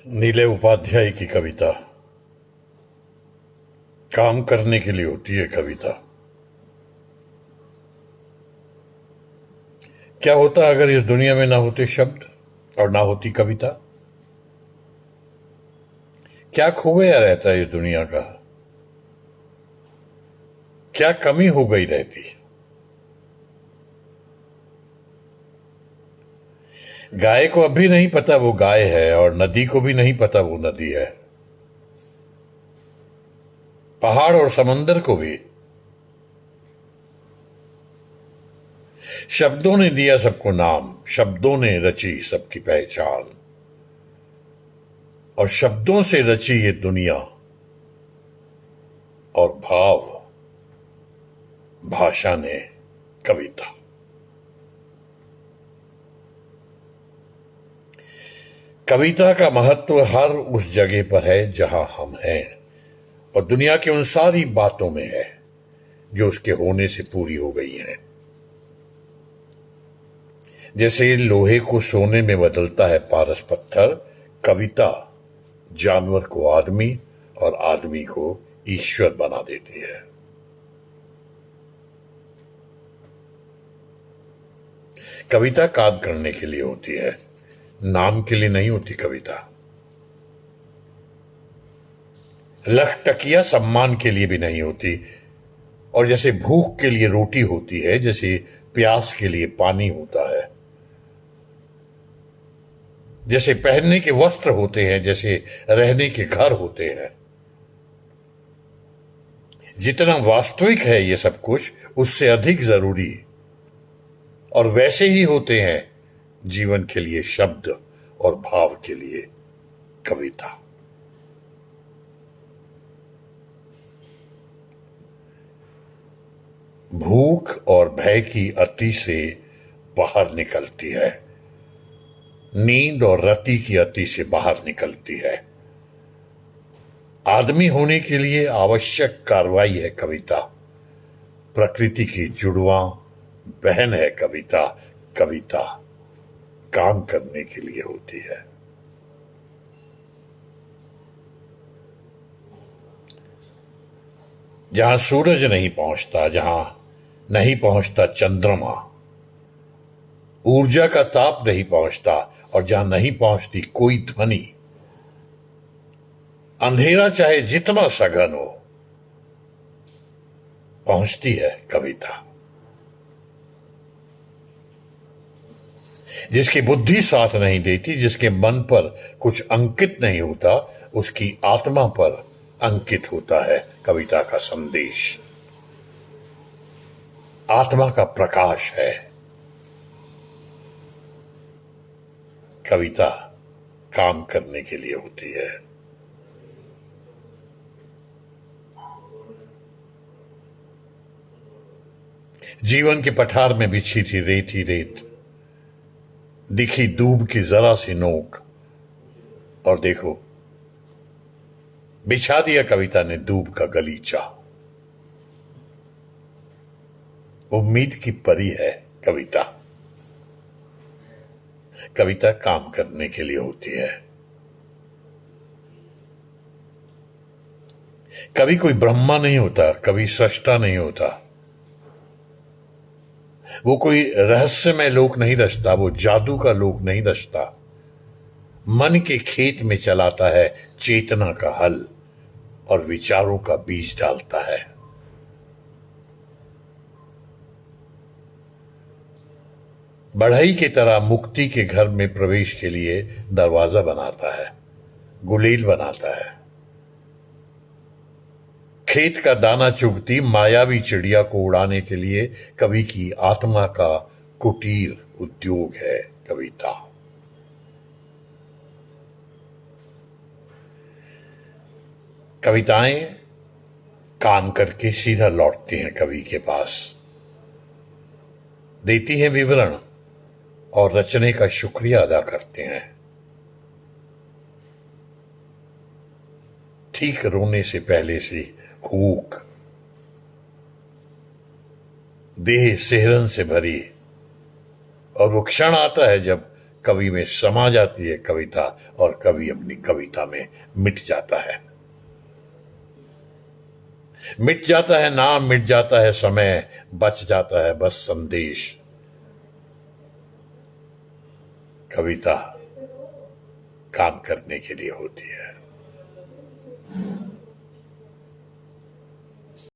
नीले उपाध्याय की कविता। काम करने के लिए होती है कविता। क्या होता अगर इस दुनिया में ना होते शब्द और ना होती कविता? क्या खो गया रहता है इस दुनिया का? क्या कमी हो गई रहती? गाय को अब भी नहीं पता वो गाय है, और नदी को भी नहीं पता वो नदी है। पहाड़ और समंदर को भी। शब्दों ने दिया सबको नाम, शब्दों ने रची सबकी पहचान, और शब्दों से रची ये दुनिया, और भाव भाषा ने कविता। कविता का महत्व हर उस जगह पर है जहां हम हैं, और दुनिया की उन सारी बातों में है जो उसके होने से पूरी हो गई हैं। जैसे लोहे को सोने में बदलता है पारस पत्थर, कविता जानवर को आदमी और आदमी को ईश्वर बना देती है। कविता काम करने के लिए होती है, नाम के लिए नहीं होती कविता। लखटकिया सम्मान के लिए भी नहीं होती, और जैसे भूख के लिए रोटी होती है, जैसे प्यास के लिए पानी होता है, जैसे पहनने के वस्त्र होते हैं, जैसे रहने के घर होते हैं, जितना वास्तविक है ये सब कुछ, उससे अधिक जरूरी और वैसे ही होते हैं जीवन के लिए शब्द और भाव के लिए कविता। भूख और भय की अति से बाहर निकलती है, नींद और रति की अति से बाहर निकलती है। आदमी होने के लिए आवश्यक कार्रवाई है कविता। प्रकृति की जुड़वा बहन है कविता। कविता काम करने के लिए होती है। जहां सूरज नहीं पहुंचता, जहां नहीं पहुंचता चंद्रमा, ऊर्जा का ताप नहीं पहुंचता, और जहां नहीं पहुंचती कोई ध्वनि, अंधेरा चाहे जितना सघन हो, पहुंचती है कविता। जिसकी बुद्धि साथ नहीं देती, जिसके मन पर कुछ अंकित नहीं होता, उसकी आत्मा पर अंकित होता है कविता का संदेश। आत्मा का प्रकाश है कविता। काम करने के लिए होती है। जीवन के पठार में बिछी थी रेत ही रेत, दिखी दूब की जरा सी नोक, और देखो बिछा दिया कविता ने दूब का गलीचा। उम्मीद की परी है कविता। कविता काम करने के लिए होती है। कभी कोई ब्रह्मा नहीं होता, कभी सृष्टा नहीं होता। वो कोई रहस्यमय लोक नहीं रचता, वो जादू का लोक नहीं रचता। मन के खेत में चलाता है चेतना का हल, और विचारों का बीज डालता है। बढ़ई की तरह मुक्ति के घर में प्रवेश के लिए दरवाजा बनाता है, गुलेल बनाता है। खेत का दाना चुगती मायावी चिड़िया को उड़ाने के लिए कवि की आत्मा का कुटीर उद्योग है कविता। कविताएं काम करके सीधा लौटती हैं कवि के पास, देती हैं विवरण, और रचने का शुक्रिया अदा करते हैं। ठीक रोने से पहले से हुक, देह सिहरन से भरी, और वो क्षण आता है जब कवि में समा जाती है कविता और कवि अपनी कविता में मिट जाता है। मिट जाता है नाम, मिट जाता है समय, बच जाता है बस संदेश। कविता काम करने के लिए होती है।